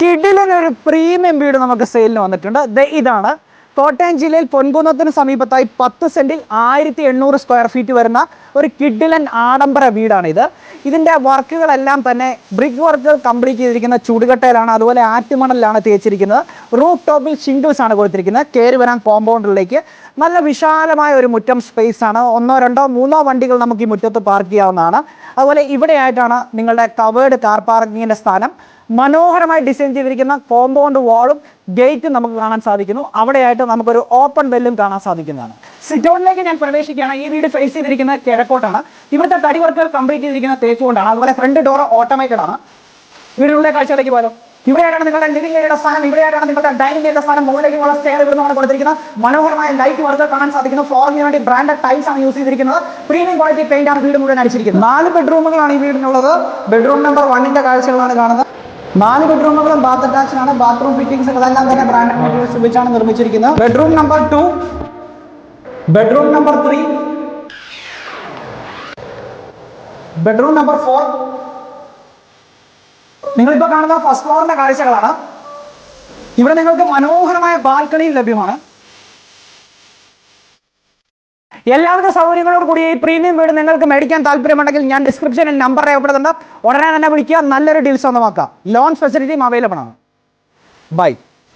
കിടിലൊരു premium വീട് നമുക്ക് സെയിലിന് വന്നിട്ടുണ്ട്. ഇതാണ് കോട്ടയം ജില്ലയിൽ പൊൻകുന്നത്തിന് സമീപത്തായി 10 സെന്റിൽ 1800 സ്ക്വയർ ഫീറ്റ് വരുന്ന ഒരു കിഡിലൻ ആഡംബര വീടാണിത്. ഇതിൻ്റെ വർക്കുകളെല്ലാം തന്നെ ബ്രിക്ക് വർക്കുകൾ കംപ്ലീറ്റ് ചെയ്തിരിക്കുന്ന ചുടുകട്ടയിലാണ്, അതുപോലെ ആറ്റുമണലിലാണ് തേച്ചിരിക്കുന്നത്. റൂഫ് ടോപ്പിൽ ഷിംഗിൾസ് ആണ് കൊടുത്തിരിക്കുന്നത്. കയറി വരാൻ കോമ്പൗണ്ടിലേക്ക് നല്ല വിശാലമായ ഒരു മുറ്റം സ്പേസ് ആണ്. 1, 2, 3 വണ്ടികൾ നമുക്ക് ഈ മുറ്റത്ത് പാർക്ക് ചെയ്യാവുന്നതാണ്. അതുപോലെ ഇവിടെയായിട്ടാണ് നിങ്ങളുടെ കവേർഡ് കാർ പാർക്കിങ്ങിൻ്റെ സ്ഥാനം. മനോഹരമായി ഡിസൈൻ ചെയ്തിരിക്കുന്ന കോമ്പൗണ്ട് വാളും ഗേറ്റും നമുക്ക് കാണാൻ സാധിക്കുന്നു. അവിടെയായിട്ട് നമുക്കൊരു ഓപ്പൺ വെല്ലും കാണാൻ സാധിക്കുന്നതാണ്. സിറ്റൗണിലേക്ക് ഞാൻ പ്രവേശിക്കുകയാണ്. ഈ വീട് ഫേസ് ചെയ്തിരിക്കുന്ന കിഴക്കോട്ടാണ്. ഇവിടുത്തെ തടി വർക്കുകൾ കംപ്ലീറ്റ് ചെയ്തിരിക്കുന്ന തേക്ക് കൊണ്ടാണ്. അതുപോലെ ഫ്രണ്ട് ഡോർ ഓട്ടോമേറ്റഡ് ആണ്. വീടിനുള്ളിലെ കാഴ്ചയിലേക്ക് പോലും ഇവിടെയാണ് നിങ്ങളുടെ ലിവിംഗ് ഏരിയയുടെ സ്ഥാനം. ഇവിടെയാണ് നിങ്ങളുടെ ഡൈനിങ് ഏരിയയുടെ സ്ഥാനം. മുകളിലേക്കുള്ള സ്റ്റെയർ ഇവിടുന്നാണ് കൊടുത്തിരിക്കുന്നത്. മനോഹരമായ ലൈറ്റ് വർക്കുകൾ കാണാൻ സാധിക്കുന്നു. ഫ്ലോറിന് വേണ്ടി ബ്രാൻഡഡ് ടൈൽസ് ആണ് യൂസ് ചെയ്തിരിക്കുന്നത്. പ്രീമിയം ക്വാളിറ്റി പെയിന്റ് ആണ് വീട് മുഴുവൻ അടിച്ചിരിക്കുന്നത്. 4 ബെഡ്റൂമുകളാണ് ഈ വീടിനുള്ളത്. ബെഡ്റൂം നമ്പർ 1ന്റെ കാഴ്ചകളാണ് കാണുന്നത്. 4 ബെഡ്റൂമുകളും ബാത്ത് അറ്റാച്ച്ഡ് ആണ്. ബാത്റൂം ഫിറ്റിംഗ്സ് എല്ലാം തന്നെ ബ്രാൻഡഡ് മെറ്റീരിയൽസ് ഉപയോഗിച്ചാണ് നിർമ്മിച്ചിരിക്കുന്നത്. Bedroom number 2, bedroom number 3, bedroom number 4. നിങ്ങളിപ്പോൾ കാണുന്ന ഫസ്റ്റ് ഫ്ലോറിന്റെ കാഴ്ചകളാണ്. ഇവിടെ നിങ്ങൾക്ക് മനോഹരമായ ബാൽക്കണിയും ലഭ്യമാണ്. എല്ലാവിധ സൗകര്യങ്ങളോട് കൂടി ഈ പ്രീമിയം വീട് നിങ്ങൾക്ക് മേടിക്കാൻ താല്പര്യമുണ്ടെങ്കിൽ ഞാൻ ഡിസ്ക്രിപ്ഷനിൽ നമ്പർ രേഖപ്പെടുത്തുന്നുണ്ട്. ഉടനെ തന്നെ വിളിക്കുക. നല്ലൊരു ഡീൽ സ്വന്തമാക്കാം. ലോൺ ഫെസിലിറ്റിയും അവൈലബിൾ ആണ്. ബൈ.